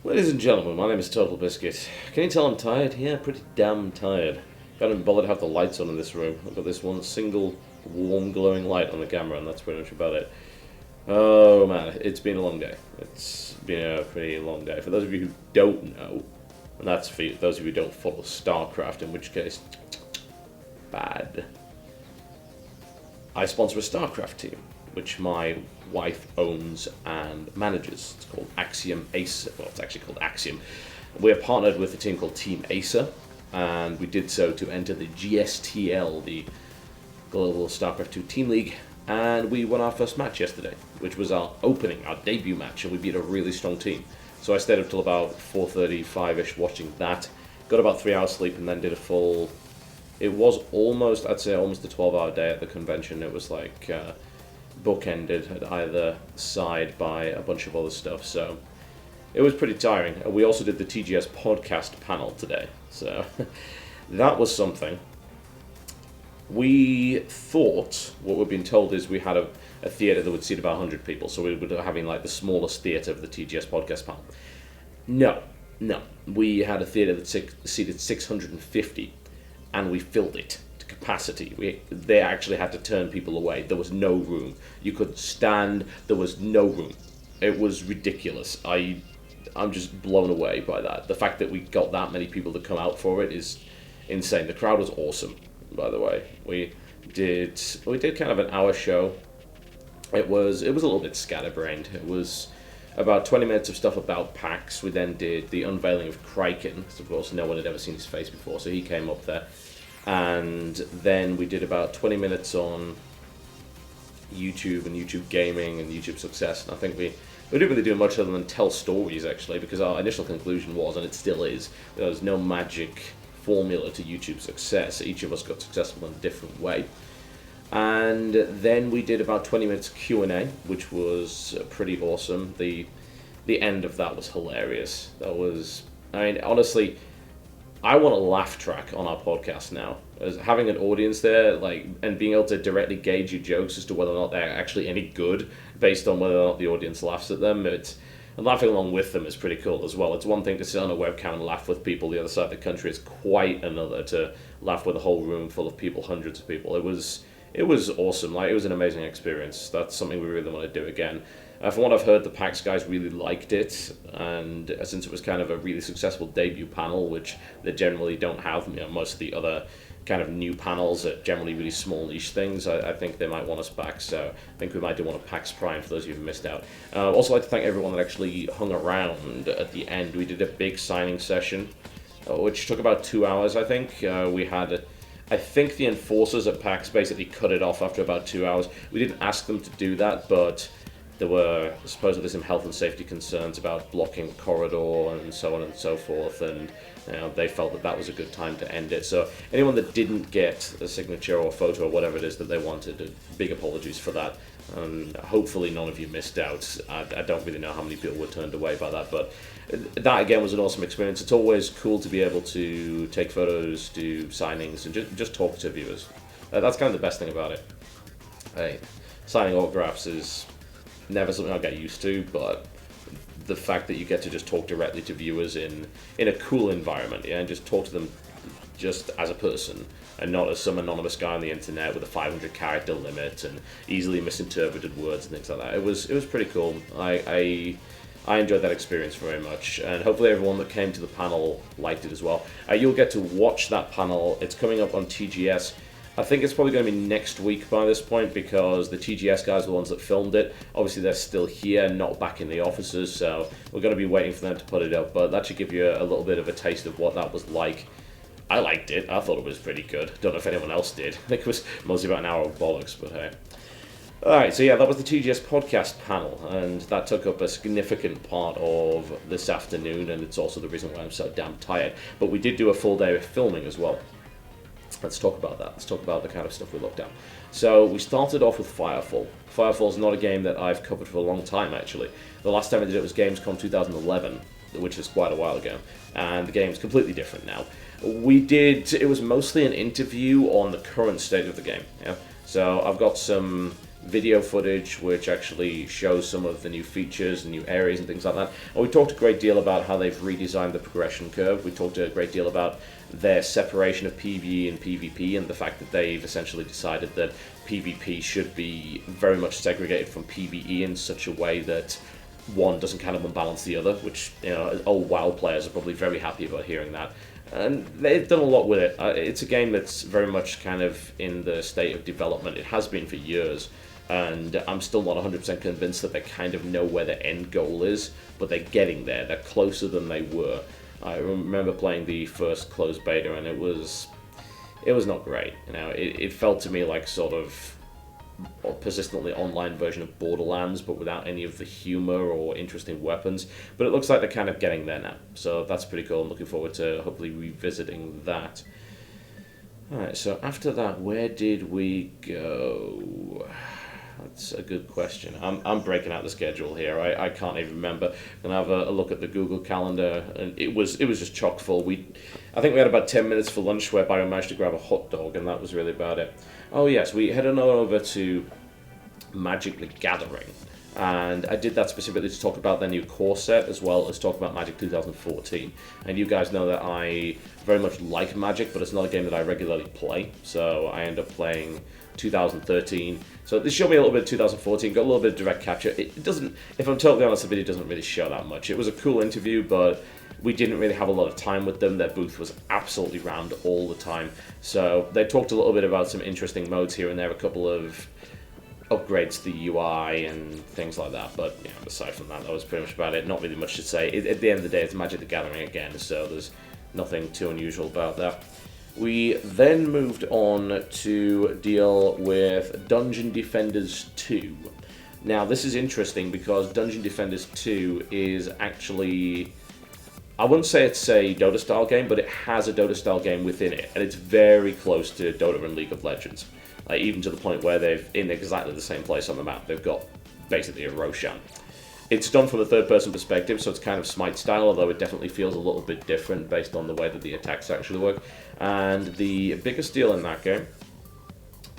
Ladies and gentlemen, my name is TotalBiscuit. Can you tell I'm tired? Yeah, pretty damn tired. Can't even bother to have the lights on in this room. I've got this one single warm glowing light on the camera and that's pretty much about it. Oh man, it's been a long day. It's been a pretty long day. For those of you who don't know, and that's for those of you who don't follow StarCraft, in which case, bad. I sponsor a StarCraft team, which my wife owns and manages. It's called Axiom Acer. Well, it's actually called Axiom. We're partnered with a team called Team Acer, and we did so to enter the GSTL, the Global StarCraft 2 Team League, and we won our first match yesterday, which was our debut match, and we beat a really strong team. So I stayed up till about 4:35ish watching that, got about 3 hours sleep, and then did a full... It was almost, I'd say almost a 12-hour day at the convention. It was like bookended at either side by a bunch of other stuff, so it was pretty tiring. We also did the TGS Podcast panel today, so that was something. We thought, what we've been told is we had a theatre that would seat about 100 people, so we were having like the smallest theatre of the TGS Podcast panel. No. We had a theatre that seated 650, and we filled it to capacity. They actually had to turn people away. There was no room. You couldn't stand. There was no room. It was ridiculous. I'm just blown away by that. The fact that we got that many people to come out for it is insane. The crowd was awesome, by the way. We did kind of an hour show. It was a little bit scatterbrained. It was about 20 minutes of stuff about PAX. We then did the unveiling of Kraken, because of course no one had ever seen his face before, so he came up there. And then we did about 20 minutes on YouTube and YouTube gaming and YouTube success. And I think we didn't really do much other than tell stories, actually, because our initial conclusion was, and it still is, there was no magic formula to YouTube success. Each of us got successful in a different way. And then we did about 20 minutes Q&A, which was pretty awesome. The end of that was hilarious. Honestly, I want a laugh track on our podcast now. As having an audience there, and being able to directly gauge your jokes as to whether or not they're actually any good, based on whether or not the audience laughs at them. And laughing along with them is pretty cool as well. It's one thing to sit on a webcam and laugh with people the other side of the country. It's quite another to laugh with a whole room full of people, hundreds of people. It was awesome. It was an amazing experience. That's something we really want to do again. From what I've heard, the PAX guys really liked it, and since it was kind of a really successful debut panel, which they generally don't have, most of the other kind of new panels are generally really small niche things, I think they might want us back, so I think we might do one of PAX Prime for those of you who missed out. I'd also like to thank everyone that actually hung around at the end. We did a big signing session, which took about 2 hours, I think. I think the enforcers at PAX basically cut it off after about 2 hours. We didn't ask them to do that, but there were supposedly some health and safety concerns about blocking the corridor and so on and so forth, and they felt that was a good time to end it. So anyone that didn't get a signature or photo or whatever it is that they wanted, big apologies for that. Hopefully none of you missed out. I don't really know how many people were turned away by that, but that again was an awesome experience. It's always cool to be able to take photos, do signings, and just talk to viewers. That's kind of the best thing about it. Signing autographs is never something I'll get used to, but the fact that you get to just talk directly to viewers in a cool environment, and just talk to them just as a person, and not as some anonymous guy on the internet with a 500 character limit and easily misinterpreted words and things like that. It was pretty cool. I enjoyed that experience very much, and hopefully everyone that came to the panel liked it as well. You'll get to watch that panel. It's coming up on TGS. I think it's probably going to be next week by this point, because the TGS guys are the ones that filmed it. Obviously they're still here, not back in the offices, so we're going to be waiting for them to put it up, but that should give you a little bit of a taste of what that was like. I liked it. I thought it was pretty good. Don't know if anyone else did. I think it was mostly about an hour of bollocks, but hey. Alright, so yeah, that was the TGS Podcast panel, and that took up a significant part of this afternoon, and it's also the reason why I'm so damn tired. But we did do a full day of filming as well. Let's talk about that. Let's talk about the kind of stuff we looked at. So we started off with Firefall. Firefall is not a game that I've covered for a long time, actually. The last time I did it was Gamescom 2011, which was quite a while ago, and the game's completely different now. It was mostly an interview on the current state of the game. Yeah? So I've got some video footage which actually shows some of the new features and new areas and things like that. And we talked a great deal about how they've redesigned the progression curve. We talked a great deal about their separation of PvE and PvP and the fact that they've essentially decided that PvP should be very much segregated from PvE in such a way that one doesn't kind of unbalance the other, which, you know, old WoW players are probably very happy about hearing that. And they've done a lot with it. It's a game that's very much kind of in the state of development. It has been for years, and I'm still not 100% convinced that they kind of know where the end goal is, but they're getting there. They're closer than they were. I remember playing the first closed beta, and it was not great. You know, it felt to me like sort of a persistently online version of Borderlands, but without any of the humor or interesting weapons. But it looks like they're kind of getting there now, so that's pretty cool. I'm looking forward to hopefully revisiting that. Alright, so after that, where did we go? That's a good question. I'm breaking out the schedule here. I can't even remember. I'm gonna have a look at the Google Calendar, and it was just chock full. I think we had about 10 minutes for lunch whereby we managed to grab a hot dog, and that was really about it. Oh yes, we headed on over to Magic the Gathering, and I did that specifically to talk about their new core set as well as talk about Magic 2014. And you guys know that I very much like Magic, but it's not a game that I regularly play, so I end up playing 2013. So this showed me a little bit of 2014, got a little bit of direct capture. It doesn't, if I'm totally honest, the video doesn't really show that much. It was a cool interview, but we didn't really have a lot of time with them. Their booth was absolutely rammed all the time. So they talked a little bit about some interesting modes here and there, a couple of upgrades to the UI and things like that. But you know, aside from that, that was pretty much about it. Not really much to say. At the end of the day, it's Magic the Gathering again, so there's nothing too unusual about that. We then moved on to deal with Dungeon Defenders 2. Now, this is interesting because Dungeon Defenders 2 is actually, I wouldn't say it's a Dota-style game, but it has a Dota-style game within it, and it's very close to Dota and League of Legends. Even to the point where they're in exactly the same place on the map. They've got basically a Roshan. It's done from a third-person perspective, so it's kind of Smite style, although it definitely feels a little bit different based on the way that the attacks actually work. And the biggest deal in that game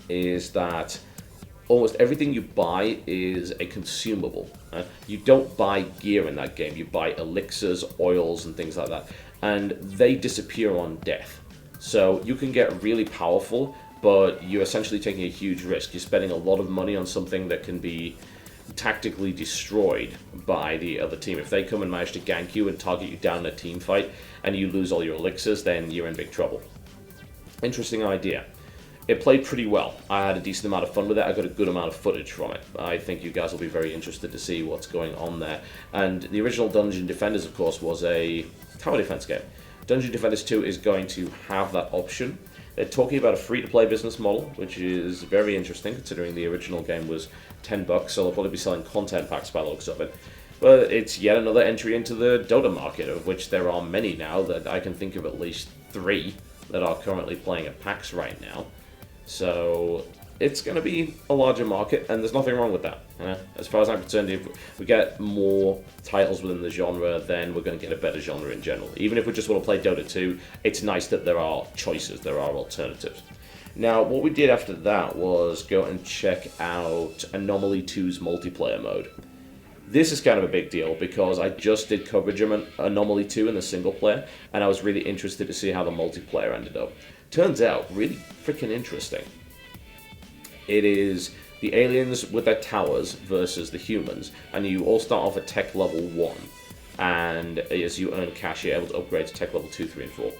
is that almost everything you buy is a consumable. You don't buy gear in that game. You buy elixirs, oils, and things like that. And they disappear on death. So you can get really powerful, but you're essentially taking a huge risk. You're spending a lot of money on something that can be tactically destroyed by the other team. If they come and manage to gank you and target you down in a team fight and you lose all your elixirs, then you're in big trouble. Interesting idea. It played pretty well. I had a decent amount of fun with it. I got a good amount of footage from it. I think you guys will be very interested to see what's going on there. And the original Dungeon Defenders, of course, was a tower defense game. Dungeon Defenders 2 is going to have that option. They're talking about a free-to-play business model, which is very interesting considering the original game was $10, so they'll probably be selling content packs by the looks of it. But it's yet another entry into the Dota market, of which there are many now. That I can think of at least 3 that are currently playing at PAX right now. So it's going to be a larger market, and there's nothing wrong with that. As far as I'm concerned, if we get more titles within the genre, then we're going to get a better genre in general. Even if we just want to play Dota 2, it's nice that there are choices, there are alternatives. Now, what we did after that was go and check out Anomaly 2's multiplayer mode. This is kind of a big deal because I just did coverage of Anomaly 2 in the single player, and I was really interested to see how the multiplayer ended up. Turns out, really freaking interesting. It is the aliens with their towers versus the humans, and you all start off at tech level 1, and as you earn cash, you're able to upgrade to tech level 2, 3, and 4.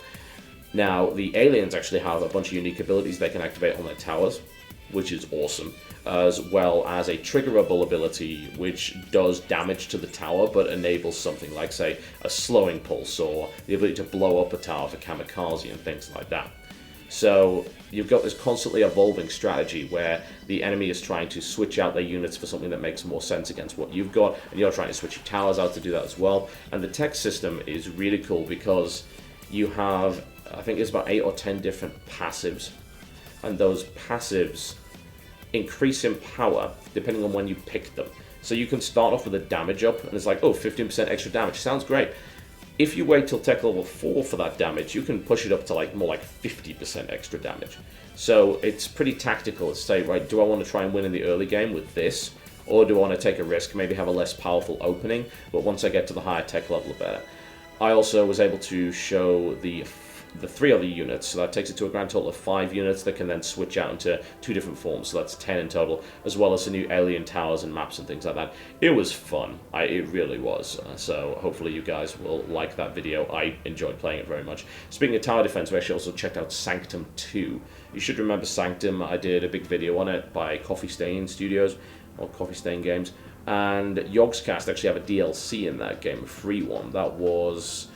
Now, the aliens actually have a bunch of unique abilities they can activate on their towers, which is awesome, as well as a triggerable ability which does damage to the tower but enables something like, say, a slowing pulse or the ability to blow up a tower for kamikaze and things like that. So you've got this constantly evolving strategy where the enemy is trying to switch out their units for something that makes more sense against what you've got, and you're trying to switch your towers out to do that as well. And the tech system is really cool because you have, I think it's about 8 or 10 different passives, and those passives increase in power depending on when you pick them. So you can start off with a damage up, and it's like, oh, 15% extra damage, sounds great. If you wait till tech level 4 for that damage, you can push it up to like more like 50% extra damage. So it's pretty tactical to say, right, do I want to try and win in the early game with this? Or do I want to take a risk, maybe have a less powerful opening, but once I get to the higher tech level, better. I also was able to show the 3 other units, so that takes it to a grand total of 5 units that can then switch out into 2 different forms, so that's 10 in total, as well as the new alien towers and maps and things like that. It was fun, it really was, so hopefully you guys will like that video. I enjoyed playing it very much. Speaking of tower defense, we actually also checked out Sanctum 2. You should remember Sanctum, I did a big video on it by Coffee Stain Studios, or Coffee Stain Games, and Yogscast actually have a DLC in that game, a free one, that was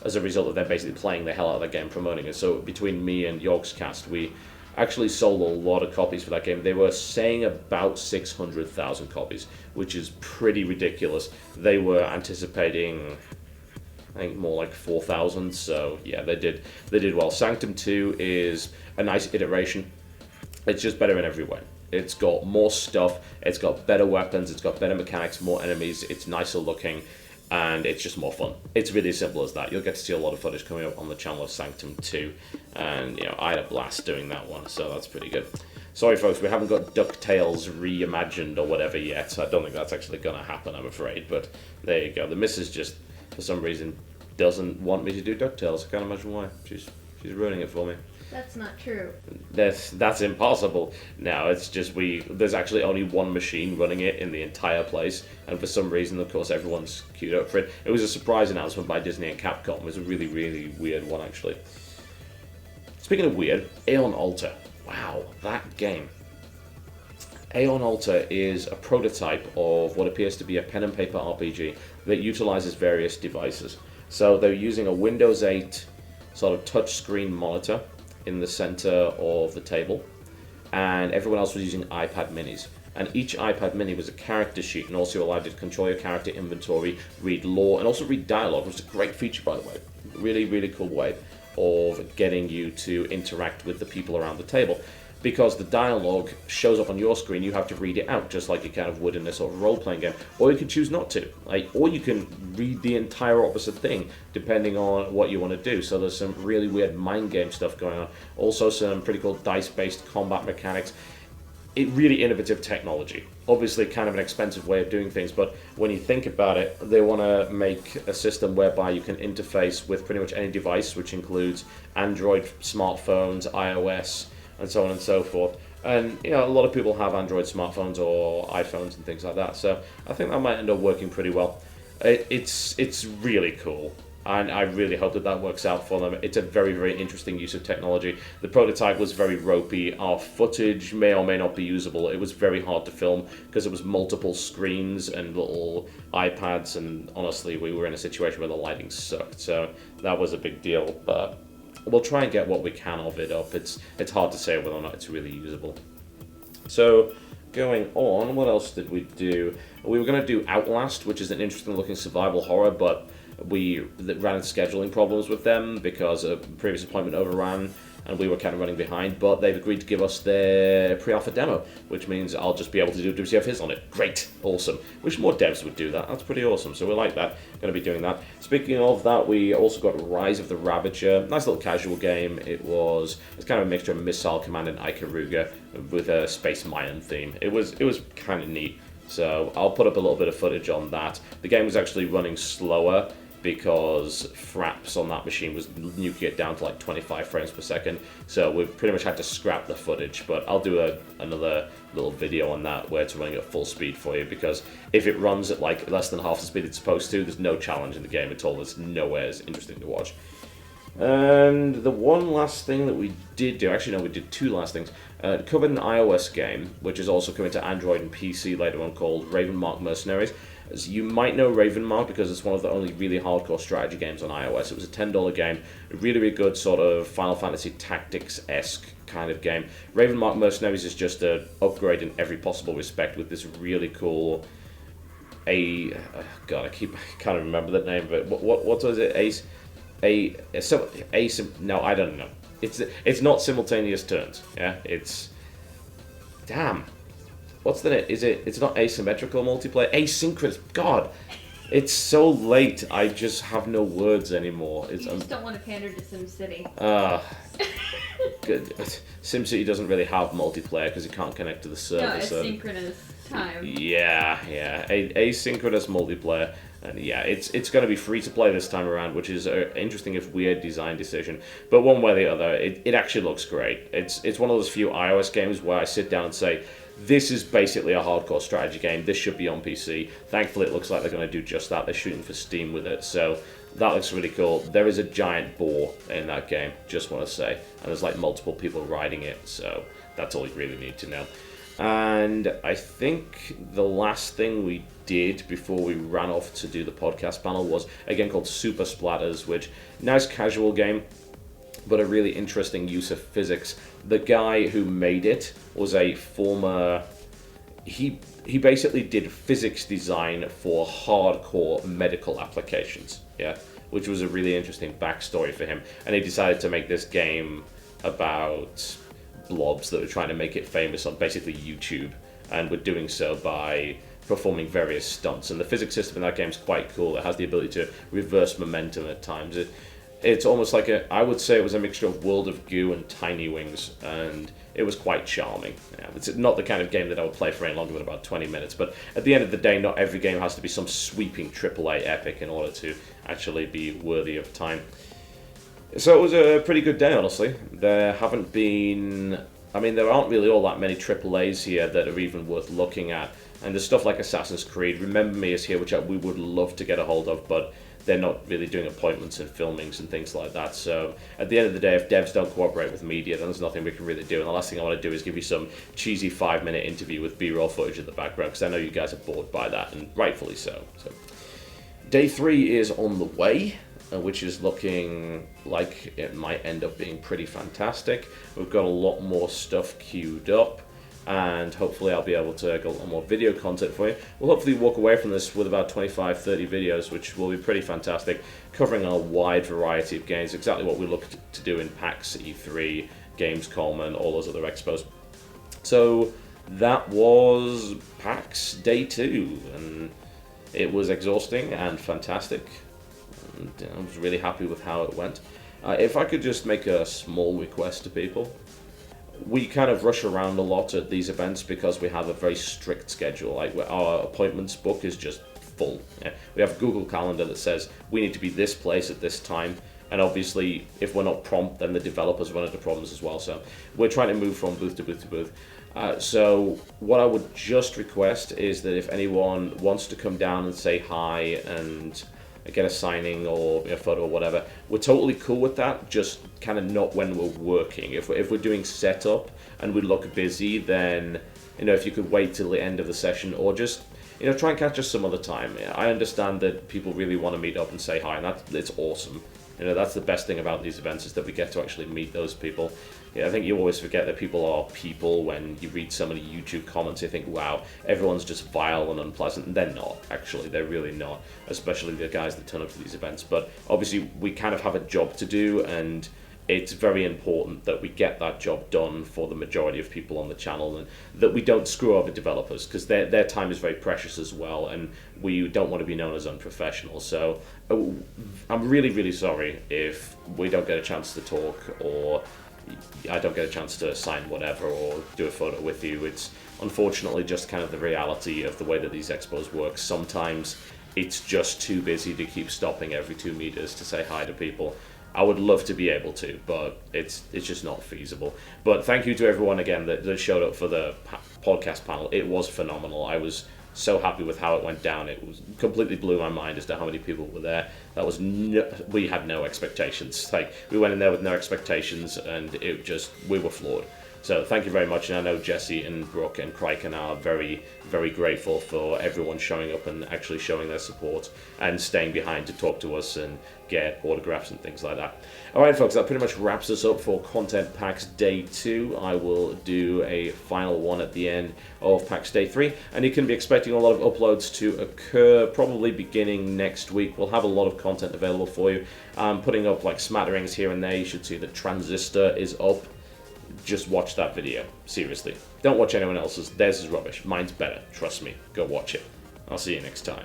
as a result of them basically playing the hell out of that game, promoting it. So between me and Yogscast, we actually sold a lot of copies for that game. They were saying about 600,000 copies, which is pretty ridiculous. They were anticipating, I think, more like 4,000, so yeah, they did well. Sanctum 2 is a nice iteration. It's just better in every way. It's got more stuff, it's got better weapons, it's got better mechanics, more enemies, it's nicer looking, and it's just more fun. It's really as simple as that. You'll get to see a lot of footage coming up on the channel of Sanctum 2, and I had a blast doing that one, so that's pretty good. Sorry folks, we haven't got DuckTales reimagined or whatever yet, so I don't think that's actually going to happen, I'm afraid, but there you go. The missus just, for some reason, doesn't want me to do DuckTales. I can't imagine why. She's ruining it for me. That's not true. That's impossible. No, it's just there's actually only one machine running it in the entire place, and for some reason, of course, everyone's queued up for it. It was a surprise announcement by Disney and Capcom. It was a really, really weird one, actually. Speaking of weird, Aion Altar. Wow, that game. Aion Altar is a prototype of what appears to be a pen and paper RPG that utilizes various devices. So they're using a Windows 8 sort of touchscreen monitor in the center of the table, and everyone else was using iPad minis. And each iPad mini was a character sheet, and also allowed you to control your character inventory, read lore, and also read dialogue, which is a great feature, by the way. Really, really cool way of getting you to interact with the people around the table. Because the dialogue shows up on your screen, you have to read it out, just like you kind of would in a sort of role-playing game. Or you can choose not to, or you can read the entire opposite thing, depending on what you want to do. So there's some really weird mind game stuff going on. Also some pretty cool dice-based combat mechanics. Really innovative technology. Obviously kind of an expensive way of doing things, but when you think about it, they want to make a system whereby you can interface with pretty much any device, which includes Android smartphones, iOS, and so on and so forth. And a lot of people have Android smartphones or iPhones and things like that, so I think that might end up working pretty well. It's really cool, and I really hope that works out for them. It's a very, very interesting use of technology. The prototype was very ropey. Our footage may or may not be usable. It was very hard to film because it was multiple screens and little iPads, and honestly, we were in a situation where the lighting sucked, so that was a big deal, but we'll try and get what we can of it up. It's hard to say whether or not it's really usable. So, going on, what else did we do? We were going to do Outlast, which is an interesting looking survival horror, but we ran into scheduling problems with them because a previous appointment overran and we were kind of running behind, but they've agreed to give us their pre-alpha demo, which means I'll just be able to do WCF on it. Great, awesome. Wish more devs would do that. That's pretty awesome, so we like that. Going to be doing that. Speaking of that, we also got Rise of the Ravager. Nice little casual game. It's kind of a mixture of Missile Command and Ikaruga with a Space Mayan theme. It was kind of neat, so I'll put up a little bit of footage on that. The game was actually running slower because Fraps on that machine was nuking it down to like 25 frames per second, so we've pretty much had to scrap the footage, but I'll do another little video on that where it's running at full speed for you, because if it runs at like less than half the speed it's supposed to, there's no challenge in the game at all. There's nowhere as interesting to watch. And the one last thing that we did do, actually no, we did two last things. Covered an iOS game, which is also coming to Android and PC later on, called Ravenmark Mercenaries. As you might know Ravenmark because it's one of the only really hardcore strategy games on iOS. It was a $10 game, a really, really good sort of Final Fantasy Tactics-esque kind of game. Ravenmark Mercenaries is just an upgrade in every possible respect with this really cool... I can't remember the name of it. What was it? No, I don't know. It's not simultaneous turns. Yeah, it's... Damn. What's the name? It's not asymmetrical multiplayer? Asynchronous. God. It's so late. I just have no words anymore. You just don't want to pander to SimCity. Good. SimCity doesn't really have multiplayer because you can't connect to the server. No, asynchronous time. Yeah. Asynchronous multiplayer. And yeah, it's going to be free to play this time around, which is an interesting if weird design decision. But one way or the other, it actually looks great. It's one of those few iOS games where I sit down and say, this is basically a hardcore strategy game. This should be on PC. Thankfully, it looks like they're going to do just that. They're shooting for Steam with it, so that looks really cool. There is a giant boar in that game, just want to say, and there's like multiple people riding it, so that's all you really need to know. And I think the last thing we did before we ran off to do the podcast panel was a game called Super Splatters, which nice casual game, but a really interesting use of physics. The guy who made it was a former... He basically did physics design for hardcore medical applications, yeah, which was a really interesting backstory for him. And he decided to make this game about blobs that were trying to make it famous on basically YouTube, and were doing so by performing various stunts. And the physics system in that game is quite cool. It has the ability to reverse momentum at times. It's almost like I would say it was a mixture of World of Goo and Tiny Wings, and it was quite charming. Yeah, it's not the kind of game that I would play for any longer than about 20 minutes, but at the end of the day, not every game has to be some sweeping AAA epic in order to actually be worthy of time. So it was a pretty good day, honestly. There aren't really all that many AAAs here that are even worth looking at. And there's stuff like Assassin's Creed. Remember Me is here, which we would love to get a hold of, but they're not really doing appointments and filmings and things like that. So at the end of the day, if devs don't cooperate with media, then there's nothing we can really do. And the last thing I want to do is give you some cheesy 5-minute interview with B-roll footage in the background, because I know you guys are bored by that, and rightfully so. Day 3 is on the way, which is looking like it might end up being pretty fantastic. We've got a lot more stuff queued up, and hopefully I'll be able to get a lot more video content for you. We'll hopefully walk away from this with about 25-30 videos, which will be pretty fantastic, covering a wide variety of games, exactly what we looked to do in PAX, E3, Gamescom, and all those other expos. So that was PAX Day 2, and it was exhausting and fantastic. And I was really happy with how it went. If I could just make a small request to people. We kind of rush around a lot at these events because we have a very strict schedule. Like our appointments book is just full. Yeah. We have a Google Calendar that says we need to be this place at this time. And obviously, if we're not prompt, then the developers run into problems as well. So we're trying to move from booth to booth to booth. So what I would just request is that if anyone wants to come down and say hi and get a signing or a photo or whatever, we're totally cool with that, just kind of not when we're working. If we're doing setup and we look busy, then if you could wait till the end of the session, or just try and catch us some other time. I understand that people really want to meet up and say hi, and it's awesome. That's the best thing about these events, is that we get to actually meet those people. I think you always forget that people are people when you read so many YouTube comments. You think, wow, everyone's just vile and unpleasant, and they're not, actually. They're really not, especially the guys that turn up to these events. But obviously, we kind of have a job to do, and it's very important that we get that job done for the majority of people on the channel, and that we don't screw over developers, because their time is very precious as well, and we don't want to be known as unprofessional. So I'm really, really sorry if we don't get a chance to talk, or I don't get a chance to sign whatever or do a photo with you. It's unfortunately just kind of the reality of the way that these expos work. Sometimes it's just too busy to keep stopping every 2 meters to say hi to people. I would love to be able to, but it's just not feasible. But thank you to everyone again that showed up for the podcast panel. It was phenomenal. I was so happy with how it went down. It was completely blew my mind as to how many people were there. We had no expectations. Like, we went in there with no expectations, and we were floored. So thank you very much, and I know Jesse and Brooke and Criken are very, very grateful for everyone showing up and actually showing their support and staying behind to talk to us and get autographs and things like that. Alright folks, that pretty much wraps us up for Content PAX Day 2. I will do a final one at the end of PAX Day 3, and you can be expecting a lot of uploads to occur probably beginning next week. We'll have a lot of content available for you. I'm putting up like smatterings here and there. You should see that Transistor is up. Just watch that video. Seriously. Don't watch anyone else's. Theirs is rubbish. Mine's better. Trust me. Go watch it. I'll see you next time.